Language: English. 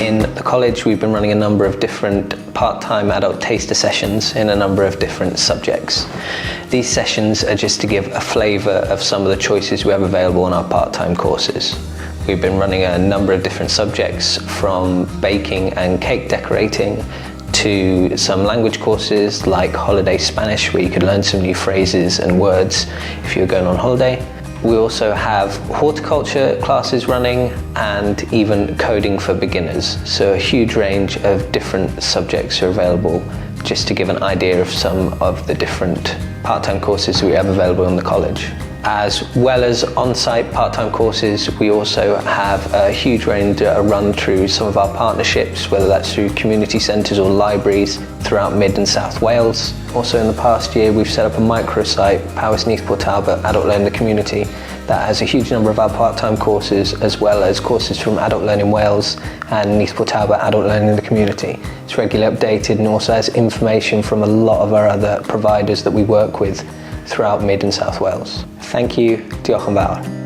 In the college, we've been running a number of different part-time adult taster sessions in a number of different subjects. These sessions are just to give a flavour of some of the choices we have available in our part-time courses. We've been running a number of different subjects, from baking and cake decorating to some language courses like holiday Spanish, where you could learn some new phrases and words if you're going on holiday. We also have horticulture classes running and even coding for beginners. So a huge range of different subjects are available, just to give an idea of some of the different part-time courses we have available in the college. As well as on-site part-time courses, we also have a huge range run through some of our partnerships, whether that's through community centres or libraries throughout Mid and South Wales. Also in the past year, we've set up a microsite, powysnptalc Adult Learning in the Community, that has a huge number of our part-time courses, as well as courses from Adult Learning Wales and Nithpwtalba Adult Learning in the Community. It's regularly updated and also has information from a lot of our other providers that we work with throughout Mid and South Wales. Thank you. Diolch yn fawr.